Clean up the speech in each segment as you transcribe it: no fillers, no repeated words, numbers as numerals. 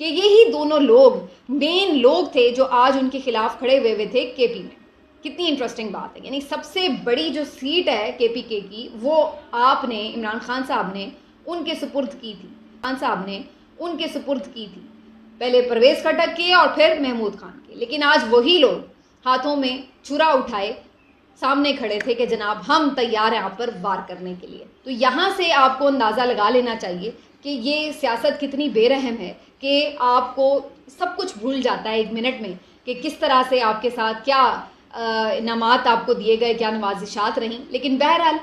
کہ یہی دونوں لوگ مین لوگ تھے جو آج ان کے خلاف کھڑے ہوئے تھے کے پی میں. کتنی انٹرسٹنگ بات ہے. یعنی سب سے بڑی جو سیٹ ہے کے پی کے کی وہ آپ نے عمران خان صاحب نے ان کے سپرد کی تھی. پہلے پرویز خٹک کے اور پھر محمود خان کے. لیکن آج وہی لوگ ہاتھوں میں چھرا اٹھائے سامنے کھڑے تھے کہ جناب ہم تیار ہیں آپ پر وار کرنے کے لیے. تو یہاں سے آپ کو اندازہ لگا لینا چاہیے کہ یہ سیاست کتنی بے رحم ہے کہ آپ کو سب کچھ بھول جاتا ہے ایک منٹ میں کہ کس طرح سے آپ کے ساتھ کیا انعامات آپ کو دیے گئے, کیا نوازشات رہیں. لیکن بہرحال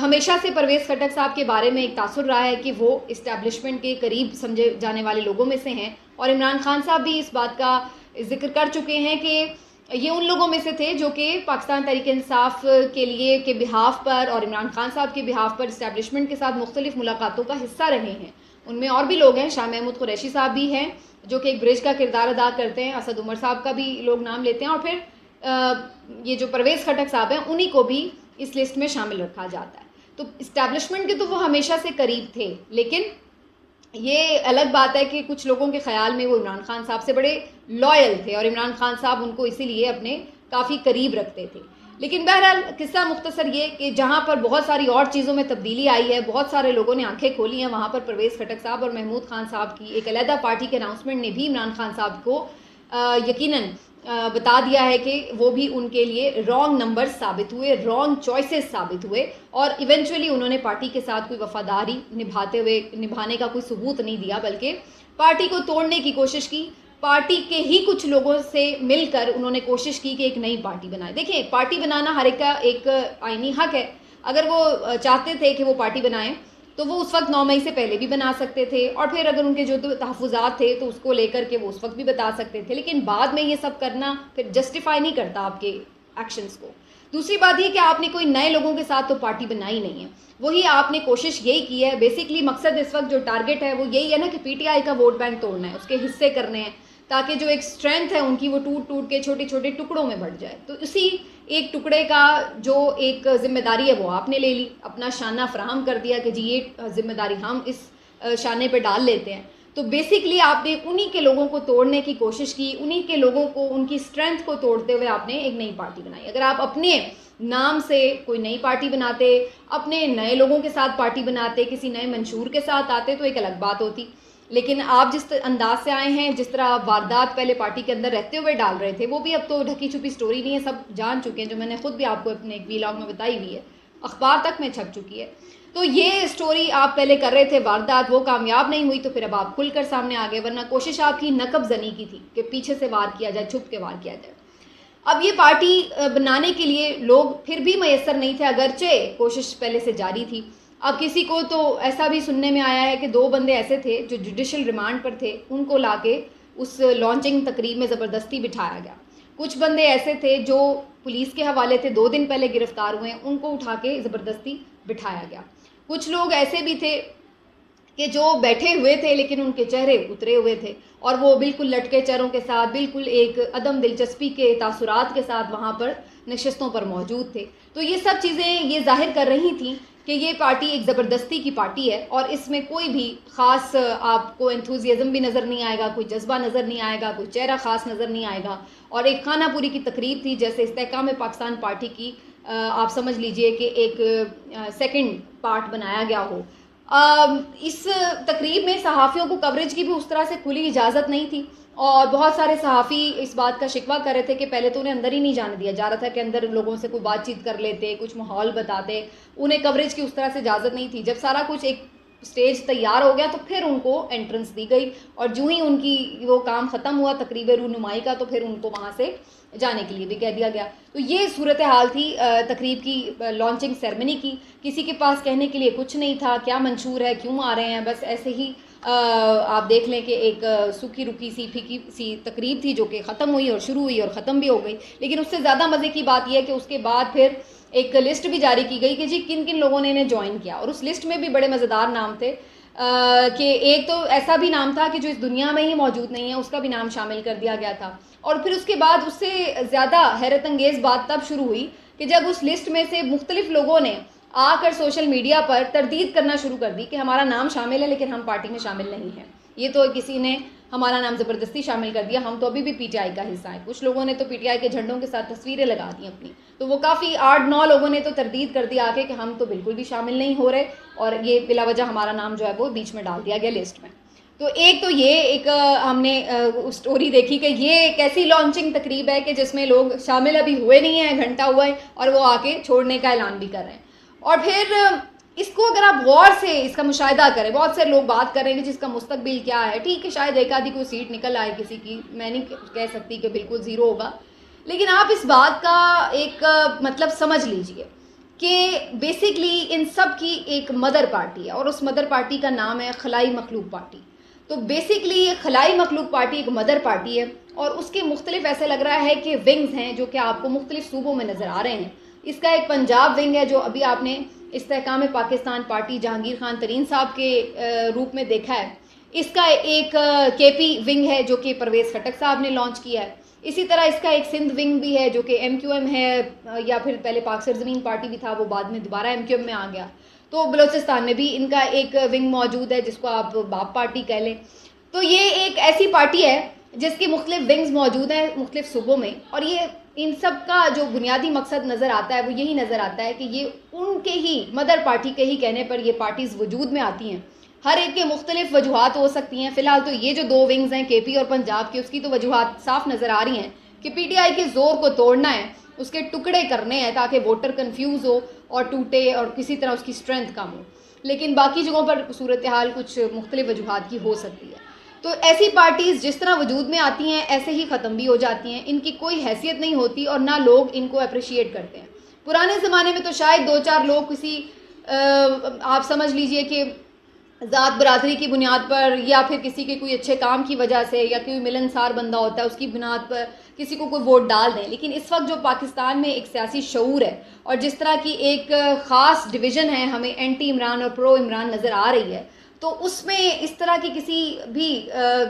ہمیشہ سے پرویز خٹک صاحب کے بارے میں ایک تاثر رہا ہے کہ وہ اسٹیبلشمنٹ کے قریب سمجھے جانے والے لوگوں میں سے ہیں, اور عمران خان صاحب بھی اس بات کا ذکر کر چکے ہیں کہ یہ ان لوگوں میں سے تھے جو کہ پاکستان تحریک انصاف کے لیے کے بہاف پر اور عمران خان صاحب کے بہاف پر اسٹیبلشمنٹ کے ساتھ مختلف ملاقاتوں کا حصہ رہے ہیں. ان میں اور بھی لوگ ہیں, شاہ محمود قریشی صاحب بھی ہیں جو کہ ایک برج کا کردار ادا کرتے ہیں, اسد عمر صاحب کا بھی لوگ نام لیتے ہیں, اور پھر یہ جو پرویز خٹک صاحب ہیں انہی کو بھی اس لسٹ میں شامل رکھا جاتا ہے. تو اسٹیبلشمنٹ کے تو وہ ہمیشہ سے قریب تھے, لیکن یہ الگ بات ہے کہ کچھ لوگوں کے خیال میں وہ عمران خان صاحب سے بڑے لائل تھے اور عمران خان صاحب ان کو اسی لیے اپنے کافی قریب رکھتے تھے. لیکن بہرحال قصہ مختصر یہ کہ جہاں پر بہت ساری اور چیزوں میں تبدیلی آئی ہے, بہت سارے لوگوں نے آنکھیں کھولی ہیں, وہاں پر پرویز خٹک صاحب اور محمود خان صاحب کی ایک علیحدہ پارٹی کے اناؤنسمنٹ نے بھی عمران خان صاحب کو یقیناً بتا دیا ہے کہ وہ بھی ان کے لیے رانگ نمبر ثابت ہوئے, رانگ چوائسیز ثابت ہوئے, اور ایونچولی انہوں نے پارٹی کے ساتھ کوئی وفاداری نبھانے کا کوئی ثبوت نہیں دیا, بلکہ پارٹی کو توڑنے کی کوشش کی. پارٹی کے ہی کچھ لوگوں سے مل کر انہوں نے کوشش کی کہ ایک نئی پارٹی بنائے. دیکھیں, پارٹی بنانا ہر ایک کا ایک آئینی حق ہے. اگر وہ چاہتے تھے کہ وہ پارٹی بنائیں تو وہ اس وقت 9 مئی سے پہلے بھی بنا سکتے تھے, اور پھر اگر ان کے جو تحفظات تھے تو اس کو لے کر کے وہ اس وقت بھی بتا سکتے تھے. لیکن بعد میں یہ سب کرنا پھر جسٹیفائی نہیں کرتا آپ کے ایکشنز کو. دوسری بات یہ کہ آپ نے کوئی نئے لوگوں کے ساتھ تو پارٹی بنائی نہیں ہے, وہی آپ نے کوشش یہی کی ہے. بیسکلی مقصد اس وقت جو ٹارگٹ ہے وہ یہی ہے نا کہ پی ٹی آئی کا ووٹ بینک توڑنا ہے, اس کے حصے کرنے ہیں, تاکہ جو ایک اسٹرینتھ ہے ان کی وہ ٹوٹ ٹوٹ کے چھوٹے چھوٹے ٹکڑوں میں بڑھ جائے. تو اسی ایک ٹکڑے کا جو ایک ذمہ داری ہے وہ آپ نے لے لی, اپنا شانہ فراہم کر دیا کہ جی یہ ذمہ داری ہم اس شانے پہ ڈال لیتے ہیں. تو بیسکلی آپ نے انہی کے لوگوں کو توڑنے کی کوشش کی, انہی کے لوگوں کو ان کی اسٹرینتھ کو توڑتے ہوئے آپ نے ایک نئی پارٹی بنائی. اگر آپ اپنے نام سے کوئی نئی پارٹی بناتے, اپنے نئے لوگوں کے ساتھ پارٹی بناتے, کسی نئے منشور کے ساتھ آتے تو ایک الگ بات ہوتی. لیکن آپ جس انداز سے آئے ہیں, جس طرح واردات پہلے پارٹی کے اندر رہتے ہوئے ڈال رہے تھے, وہ بھی اب تو ڈھکی چھپی سٹوری نہیں ہے, سب جان چکے ہیں, جو میں نے خود بھی آپ کو اپنے ایک ویلاگ میں بتائی ہوئی ہے, اخبار تک میں چھپ چکی ہے. تو یہ سٹوری آپ پہلے کر رہے تھے, واردات وہ کامیاب نہیں ہوئی تو پھر اب آپ کھل کر سامنے آ گئے, ورنہ کوشش آپ کی نقب زنی کی تھی کہ پیچھے سے وار کیا جائے, چھپ کے وار کیا جائے. اب یہ پارٹی بنانے کے لیے لوگ پھر بھی میسر نہیں تھے, اگرچہ کوشش پہلے سے جاری تھی. اب کسی کو تو ایسا بھی سننے میں آیا ہے کہ 2 بندے ایسے تھے جو جوڈیشل ریمانڈ پر تھے, ان کو لا کے اس لانچنگ تقریب میں زبردستی بٹھایا گیا. کچھ بندے ایسے تھے جو پولیس کے حوالے تھے, 2 دن پہلے گرفتار ہوئے ہیں, ان کو اٹھا کے زبردستی بٹھایا گیا. کچھ لوگ ایسے بھی تھے کہ جو بیٹھے ہوئے تھے لیکن ان کے چہرے اترے ہوئے تھے, اور وہ بالکل لٹکے چہروں کے ساتھ, بالکل ایک عدم دلچسپی کے تاثرات کے ساتھ وہاں پر نشستوں پر موجود تھے. تو یہ سب چیزیں یہ ظاہر کر رہی تھیں کہ یہ پارٹی ایک زبردستی کی پارٹی ہے, اور اس میں کوئی بھی خاص آپ کو انتھوزیازم بھی نظر نہیں آئے گا, کوئی جذبہ نظر نہیں آئے گا, کوئی چہرہ خاص نظر نہیں آئے گا. اور ایک خانہ پوری کی تقریب تھی, جیسے استحکام پاکستان پارٹی کی آپ سمجھ لیجئے کہ ایک سیکنڈ پارٹ بنایا گیا ہو. اس تقریب میں صحافیوں کو کوریج کی بھی اس طرح سے کھلی اجازت نہیں تھی, اور بہت سارے صحافی اس بات کا شکوہ کر رہے تھے کہ پہلے تو انہیں اندر ہی نہیں جانے دیا جا رہا تھا کہ اندر لوگوں سے کوئی بات چیت کر لیتے, کچھ ماحول بتاتے, انہیں کوریج کی اس طرح سے اجازت نہیں تھی. جب سارا کچھ ایک سٹیج تیار ہو گیا تو پھر ان کو انٹرنس دی گئی, اور جو ہی ان کی وہ کام ختم ہوا تقریب رونمائی کا, تو پھر ان کو وہاں سے جانے کے لیے بھی کہہ دیا گیا. تو یہ صورتحال تھی تقریب کی, لانچنگ سیرمنی کی. کسی کے پاس کہنے کے لیے کچھ نہیں تھا, کیا منشور ہے, کیوں آ رہے ہیں, بس ایسے ہی آپ دیکھ لیں کہ ایک سوکھی رکی سی پھیکی سی تقریب تھی جو کہ ختم ہوئی اور شروع ہوئی اور ختم بھی ہو گئی. لیکن اس سے زیادہ مزے کی بات یہ ہے کہ اس کے بعد پھر ایک لسٹ بھی جاری کی گئی کہ جی کن کن لوگوں نے انہیں جوائن کیا, اور اس لسٹ میں بھی بڑے مزیدار نام تھے کہ ایک تو ایسا بھی نام تھا کہ جو اس دنیا میں ہی موجود نہیں ہے, اس کا بھی نام شامل کر دیا گیا تھا. اور پھر اس کے بعد اس سے زیادہ حیرت انگیز بات تب شروع ہوئی کہ جب اس لسٹ میں سے مختلف لوگوں نے آ کر سوشل میڈیا پر تردید کرنا شروع کر دی کہ ہمارا نام شامل ہے لیکن ہم پارٹی میں شامل نہیں ہیں. یہ تو کسی نے ہمارا نام زبردستی شامل کر دیا, ہم تو ابھی بھی پی ٹی آئی کا حصہ ہیں. کچھ لوگوں نے تو پی ٹی آئی کے جھنڈوں کے ساتھ تصویریں لگا دی اپنی, تو وہ کافی 8-9 لوگوں نے تو تردید کر دیا آگے کہ ہم تو بالکل بھی شامل نہیں ہو رہے, اور یہ بلا وجہ ہمارا نام جو ہے وہ بیچ میں ڈال دیا گیا لسٹ میں. تو یہ ایک ہم نے اسٹوری دیکھی کہ یہ ایک ایسی لانچنگ تقریب ہے کہ جس میں لوگ شامل ابھی ہوئے نہیں ہیں, گھنٹہ ہوا ہے, اور وہ آ کے چھوڑنے کا اعلان بھی کر رہے ہیں. اور پھر اس کو اگر آپ غور سے اس کا مشاہدہ کریں, بہت سے لوگ بات کر رہے ہیں کہ جس کا مستقبل کیا ہے. ٹھیک ہے, شاید ایک آدھی کوئی سیٹ نکل آئے کسی کی, میں نہیں کہہ سکتی کہ بالکل زیرو ہوگا, لیکن آپ اس بات کا ایک مطلب سمجھ لیجئے کہ بیسکلی ان سب کی ایک مدر پارٹی ہے, اور اس مدر پارٹی کا نام ہے خلائی مخلوق پارٹی. تو بیسکلی یہ خلائی مخلوق پارٹی ایک مدر پارٹی ہے, اور اس کے مختلف ایسے لگ رہا ہے کہ ونگز ہیں جو کہ آپ کو مختلف صوبوں میں نظر آ رہے ہیں. اس کا ایک پنجاب ونگ ہے جو ابھی آپ نے استحکام پاکستان پارٹی جہانگیر خان ترین صاحب کے روپ میں دیکھا ہے. اس کا ایک کے پی ونگ ہے جو کہ پرویز خٹک صاحب نے لانچ کیا ہے. اسی طرح اس کا ایک سندھ ونگ بھی ہے جو کہ ایم کیو ایم ہے, یا پھر پہلے پاک سرزمین پارٹی بھی تھا, وہ بعد میں دوبارہ ایم کیو ایم میں آ گیا. تو بلوچستان میں بھی ان کا ایک ونگ موجود ہے جس کو آپ باپ پارٹی کہہ لیں. تو یہ ایک ایسی پارٹی ہے جس کی مختلف ونگز موجود ہیں مختلف صوبوں میں, اور یہ ان سب کا جو بنیادی مقصد نظر آتا ہے وہ یہی نظر آتا ہے کہ یہ ان کے ہی مدر پارٹی کے ہی کہنے پر یہ پارٹیز وجود میں آتی ہیں. ہر ایک کے مختلف وجوہات ہو سکتی ہیں. فی الحال تو یہ جو 2 ونگز ہیں کے پی اور پنجاب کی, اس کی تو وجوہات صاف نظر آ رہی ہیں کہ پی ٹی آئی کے زور کو توڑنا ہے, اس کے ٹکڑے کرنے ہیں تاکہ ووٹر کنفیوز ہو اور ٹوٹے اور کسی طرح اس کی اسٹرینتھ کم ہو. لیکن باقی جگہوں پر صورتحال کچھ مختلف وجوہات کی ہو سکتی ہے. تو ایسی پارٹیز جس طرح وجود میں آتی ہیں ایسے ہی ختم بھی ہو جاتی ہیں. ان کی کوئی حیثیت نہیں ہوتی اور نہ لوگ ان کو اپریشیٹ کرتے ہیں. پرانے زمانے میں تو شاید 2-4 لوگ کسی آپ سمجھ لیجئے کہ ذات برادری کی بنیاد پر, یا پھر کسی کے کوئی اچھے کام کی وجہ سے, یا کوئی ملنسار بندہ ہوتا ہے اس کی بنیاد پر کسی کو کوئی ووٹ ڈال دیں. لیکن اس وقت جو پاکستان میں ایک سیاسی شعور ہے اور جس طرح کی ایک خاص ڈویژن ہے ہمیں اینٹی عمران اور پرو عمران نظر آ رہی ہے, تو اس میں اس طرح کی کسی بھی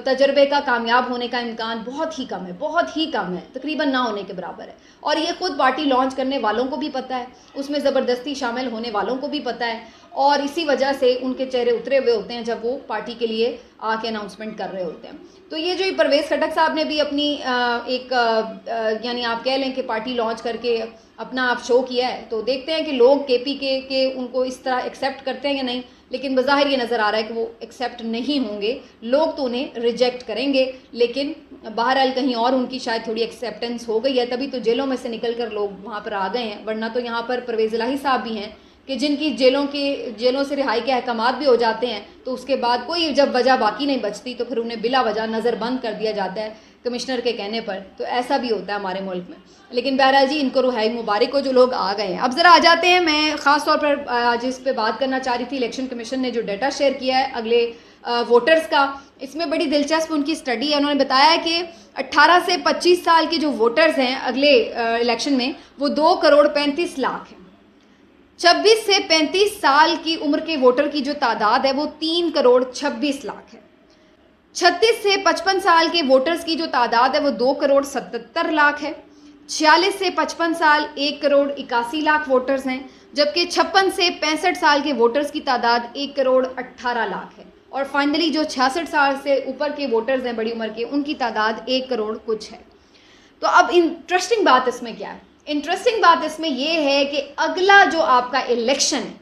تجربے کا کامیاب ہونے کا امکان بہت ہی کم ہے, بہت ہی کم ہے, تقریباً نہ ہونے کے برابر ہے. اور یہ خود پارٹی لانچ کرنے والوں کو بھی پتہ ہے, اس میں زبردستی شامل ہونے والوں کو بھی پتہ ہے, اور اسی وجہ سے ان کے چہرے اترے ہوئے ہوتے ہیں جب وہ پارٹی کے لیے آ کے اناؤنسمنٹ کر رہے ہوتے ہیں. تو یہ جو پرویز خٹک صاحب نے بھی اپنی ایک یعنی آپ کہہ لیں کہ پارٹی لانچ کر کے اپنا آپ شو کیا ہے, تو دیکھتے ہیں کہ لوگ کے پی کے ان کو اس طرح ایکسیپٹ کرتے ہیں یا نہیں. لیکن بظاہر یہ نظر آ رہا ہے کہ وہ ایکسیپٹ نہیں ہوں گے, لوگ تو انہیں ریجیکٹ کریں گے. لیکن بہرحال کہیں اور ان کی شاید تھوڑی ایکسیپٹنس ہو گئی ہے, تبھی تو جیلوں میں سے نکل کر لوگ وہاں پر آ گئے ہیں. ورنہ تو یہاں پر پرویز الہی صاحب بھی ہیں کہ جن کی جیلوں سے رہائی کے احکامات بھی ہو جاتے ہیں, تو اس کے بعد کوئی جب وجہ باقی نہیں بچتی تو پھر انہیں بلا وجہ نظر بند کر دیا جاتا ہے کمشنر کے کہنے پر. تو ایسا بھی ہوتا ہے ہمارے ملک میں. لیکن بہرحال جی ان کو رہائی مبارک ہو جو لوگ آ گئے ہیں. اب ذرا آ جاتے ہیں, میں خاص طور پر جس پہ بات کرنا چاہ رہی تھی, الیکشن کمیشن نے جو ڈیٹا شیئر کیا ہے اگلے ووٹرز کا, اس میں بڑی دلچسپ ان کی اسٹڈی ہے. انہوں نے بتایا ہے کہ 18 سے 25 سال کے جو ووٹرز ہیں اگلے الیکشن میں وہ 2 کروڑ 35 لاکھ ہیں. 26 سے 35 سال کی عمر کے ووٹر کی جو تعداد ہے وہ 3 کروڑ 26 لاکھ ہے. 36 سے 55 سال کے ووٹرز کی جو تعداد ہے وہ 2 کروڑ 77 لاکھ ہے. 46 سے 55 سال 1 کروڑ 81 لاکھ ووٹرز ہیں, جبکہ 56 سے 65 سال کے ووٹرز کی تعداد 1 کروڑ 18 لاکھ ہے. اور فائنلی جو 66 سال سے اوپر کے ووٹرز ہیں بڑی عمر کے, ان کی تعداد 1 کروڑ کچھ ہے. تو اب انٹرسٹنگ بات اس میں کیا ہے؟ انٹرسٹنگ بات اس میں یہ ہے کہ اگلا جو آپ کا الیکشن ہے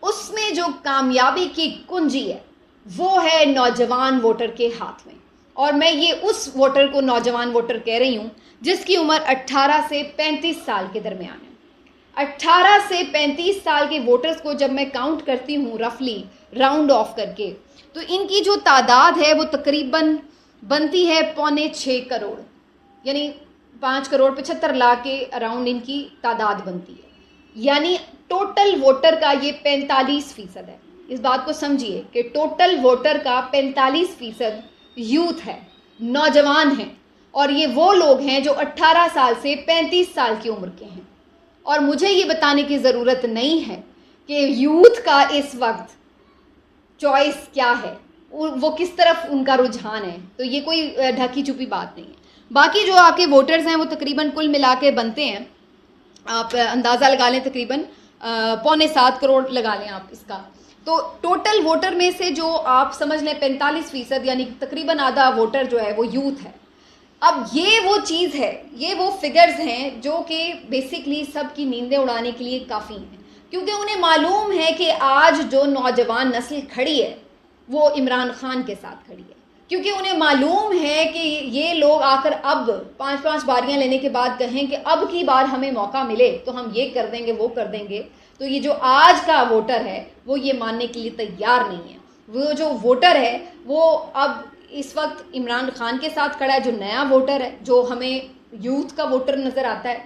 اس میں جو کامیابی کی کنجی ہے وہ ہے نوجوان ووٹر کے ہاتھ میں. اور میں یہ اس ووٹر کو نوجوان ووٹر کہہ رہی ہوں جس کی عمر 18 سے 35 سال کے درمیان ہے. 18 سے 35 سال کے ووٹرز کو جب میں کاؤنٹ کرتی ہوں رفلی راؤنڈ آف کر کے, تو ان کی جو تعداد ہے وہ تقریباً بنتی ہے 5.25 کروڑ, یعنی 5 کروڑ 75 لاکھ کے اراؤنڈ ان کی تعداد بنتی ہے. یعنی ٹوٹل ووٹر کا یہ 45% ہے. اس بات کو سمجھیے کہ ٹوٹل ووٹر کا 45% یوتھ ہے, نوجوان ہیں, اور یہ وہ لوگ ہیں جو 18 سال سے 35 سال کی عمر کے ہیں. اور مجھے یہ بتانے کی ضرورت نہیں ہے کہ یوتھ کا اس وقت چوائس کیا ہے, وہ کس طرف ان کا رجحان ہے. تو یہ کوئی ڈھکی چھپی بات نہیں ہے. باقی جو آپ کے ووٹرز ہیں وہ تقریباً کل ملا کے بنتے ہیں, آپ اندازہ لگا لیں تقریباً 6.25 کروڑ لگا لیں آپ اس کا. تو ٹوٹل ووٹر میں سے جو آپ سمجھ لیں 45% یعنی تقریباً آدھا ووٹر جو ہے وہ یوتھ ہے. اب یہ وہ چیز ہے, یہ وہ فگرز ہیں جو کہ بیسکلی سب کی نیندیں اڑانے کے لیے کافی ہیں, کیونکہ انہیں معلوم ہے کہ آج جو نوجوان نسل کھڑی ہے وہ عمران خان کے ساتھ کھڑی ہے, کیونکہ انہیں معلوم ہے کہ یہ لوگ آ کر اب 5 باریاں لینے کے بعد کہیں کہ اب کی بار ہمیں موقع ملے تو ہم یہ کر دیں گے وہ کر دیں گے. تو یہ جو آج کا ووٹر ہے وہ یہ ماننے کے لیے تیار نہیں ہے. وہ جو ووٹر ہے وہ اب اس وقت عمران خان کے ساتھ کھڑا ہے, جو نیا ووٹر ہے, جو ہمیں یوتھ کا ووٹر نظر آتا ہے,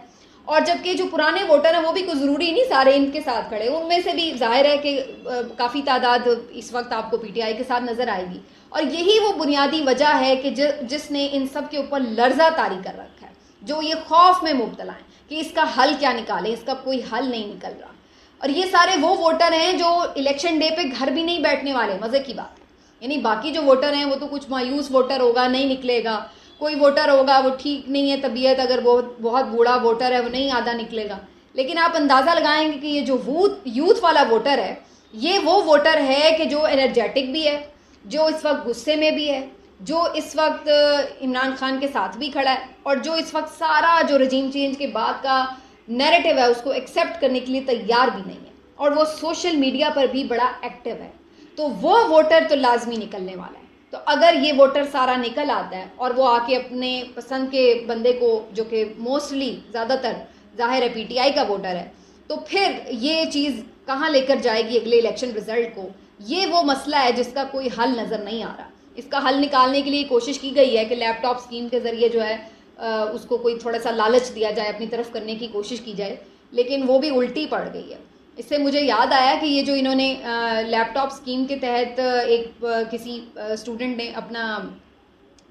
اور جبکہ جو پرانے ووٹر ہیں وہ بھی کوئی ضروری نہیں سارے ان کے ساتھ کھڑے, ان میں سے بھی ظاہر ہے کہ کافی تعداد اس وقت آپ کو پی ٹی آئی کے ساتھ نظر آئے گی. اور یہی وہ بنیادی وجہ ہے کہ جس نے ان سب کے اوپر لرزہ طاری کر رکھا ہے, جو یہ خوف میں مبتلا ہیں کہ اس کا حل کیا نکالیں, اس کا کوئی حل نہیں نکل رہا. اور یہ سارے وہ ووٹر ہیں جو الیکشن ڈے پہ گھر بھی نہیں بیٹھنے والے, مزے کی بات ہے. یعنی باقی جو ووٹر ہیں وہ تو کچھ مایوس ووٹر ہوگا, نہیں نکلے گا. کوئی ووٹر ہوگا وہ ٹھیک نہیں ہے طبیعت, اگر بہت بوڑھا ووٹر ہے وہ نہیں آدھا نکلے گا. لیکن آپ اندازہ لگائیں گے کہ یہ جو یوتھ والا ووٹر ہے یہ وہ ووٹر ہے کہ جو انرجیٹک بھی ہے, جو اس وقت غصے میں بھی ہے, جو اس وقت عمران خان کے ساتھ بھی کھڑا ہے, اور جو اس وقت سارا جو رجیم چینج کے بعد کا نیریٹو ہے اس کو ایکسیپٹ کرنے کے لیے تیار بھی نہیں ہے, اور وہ سوشل میڈیا پر بھی بڑا ایکٹیو ہے. تو وہ ووٹر تو لازمی نکلنے والا ہے. تو اگر یہ ووٹر سارا نکل آتا ہے اور وہ آ کے اپنے پسند کے بندے کو, جو کہ موسٹلی زیادہ تر ظاہر ہے پی ٹی آئی کا ووٹر ہے, تو پھر یہ چیز کہاں لے کر جائے گی اگلے الیکشن رزلٹ کو. یہ وہ مسئلہ ہے جس کا کوئی حل نظر نہیں آ رہا. اس کا حل نکالنے کے لیے کوشش کی گئی ہے کہ لیپ ٹاپ اسکیم کے ذریعے جو ہے اس کو کوئی تھوڑا سا لالچ دیا جائے, اپنی طرف کرنے کی کوشش کی جائے, لیکن وہ بھی الٹی پڑ گئی ہے. اس سے مجھے یاد آیا کہ یہ جو انہوں نے لیپ ٹاپ اسکیم کے تحت ایک کسی اسٹوڈنٹ نے اپنا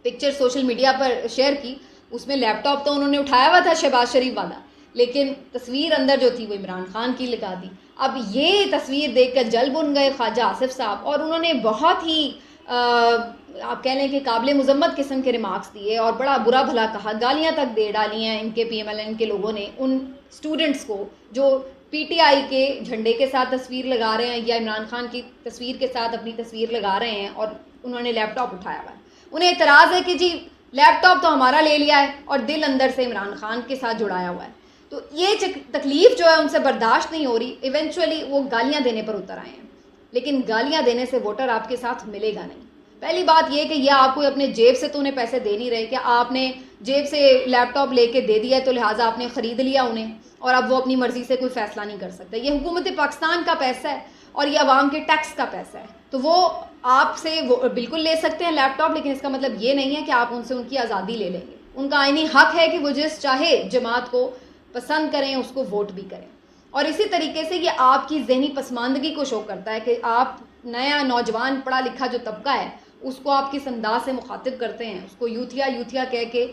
پکچر سوشل میڈیا پر شیئر کی, اس میں لیپ ٹاپ تو انہوں نے اٹھایا ہوا تھا شہباز شریف والا, لیکن تصویر اندر جو تھی وہ عمران خان کی لگا دی. اب یہ تصویر دیکھ کر جل بن گئے خواجہ آصف صاحب, اور انہوں نے بہت ہی آپ کہہ لیں کہ قابل مذمت قسم کے ریمارکس دیے اور بڑا برا بھلا کہا, گالیاں تک دے ڈالی ہیں ان کے پی ایم ایل این کے لوگوں نے ان اسٹوڈنٹس کو جو پی ٹی آئی کے جھنڈے کے ساتھ تصویر لگا رہے ہیں یا عمران خان کی تصویر کے ساتھ اپنی تصویر لگا رہے ہیں اور انہوں نے لیپ ٹاپ اٹھایا ہوا ہے. انہیں اعتراض ہے کہ جی لیپ ٹاپ تو ہمارا لے لیا ہے اور دل اندر سے عمران خان کے ساتھ جڑایا ہوا ہے. تو یہ تکلیف جو ہے ان سے برداشت نہیں ہو رہی. ایونچولی وہ گالیاں دینے پر اتر آئے ہیں, لیکن گالیاں دینے سے ووٹر آپ کے ساتھ ملے گا نہیں. پہلی بات یہ کہ یہ آپ کو اپنے جیب سے تو انہیں پیسے دے نہیں رہے, کہ آپ نے جیب سے لیپ ٹاپ لے کے دے دیا ہے تو لہٰذا آپ نے خرید لیا انہیں, اور اب وہ اپنی مرضی سے کوئی فیصلہ نہیں کر سکتا. یہ حکومت پاکستان کا پیسہ ہے اور یہ عوام کے ٹیکس کا پیسہ ہے, تو وہ آپ سے بالکل لے سکتے ہیں لیپ ٹاپ, لیکن اس کا مطلب یہ نہیں ہے کہ آپ ان سے ان کی آزادی لے لیں گے. ان کا آئینی حق ہے کہ وہ جس چاہے جماعت کو پسند کریں اس کو ووٹ بھی کریں. اور اسی طریقے سے یہ آپ کی ذہنی پسماندگی کو شو کرتا ہے کہ آپ نیا نوجوان پڑھا لکھا جو طبقہ ہے اس کو آپ کس انداز سے مخاطب کرتے ہیں, اس کو یوتھیا کہہ کے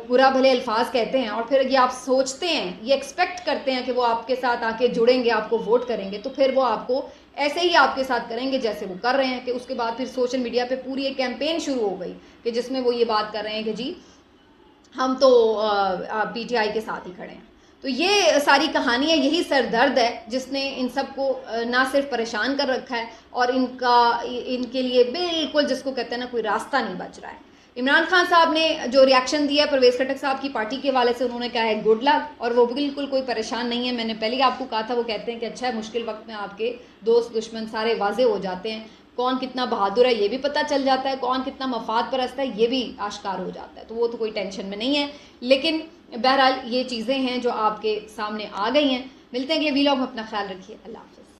برا بھلے الفاظ کہتے ہیں, اور پھر یہ آپ سوچتے ہیں, یہ ایکسپیکٹ کرتے ہیں کہ وہ آپ کے ساتھ آ کے جڑیں گے, آپ کو ووٹ کریں گے, تو پھر وہ آپ کو ایسے ہی آپ کے ساتھ کریں گے جیسے وہ کر رہے ہیں. کہ اس کے بعد پھر سوشل میڈیا پہ پوری ایک کیمپین شروع ہو گئی کہ جس میں وہ یہ بات کر رہے ہیں کہ جی ہم تو پی ٹی آئی کے ساتھ ہی کھڑے ہیں. تو یہ ساری کہانی ہے, یہی سر درد ہے جس نے ان سب کو نہ صرف پریشان کر رکھا ہے اور ان کے لیے بالکل جس کو کہتے ہیں نا کوئی راستہ نہیں بچ رہا ہے. عمران خان صاحب نے جو ریاکشن دیا ہے پرویز خٹک صاحب کی پارٹی کے حوالے سے, انہوں نے کہا ہے گڈ لک, اور وہ بالکل کوئی پریشان نہیں ہے. میں نے پہلے ہی آپ کو کہا تھا, وہ کہتے ہیں کہ اچھا ہے مشکل وقت میں آپ کے دوست دشمن سارے واضح ہو جاتے ہیں, کون کتنا بہادر ہے یہ بھی پتہ چل جاتا ہے, کون کتنا مفاد پرست ہے یہ بھی آشکار ہو جاتا ہے, تو وہ تو کوئی ٹینشن میں نہیں ہے. لیکن بہرحال یہ چیزیں ہیں جو آپ کے سامنے آ گئی ہیں. ملتے ہیں اگلے ویلاگ میں, اپنا خیال رکھیے, اللہ حافظ.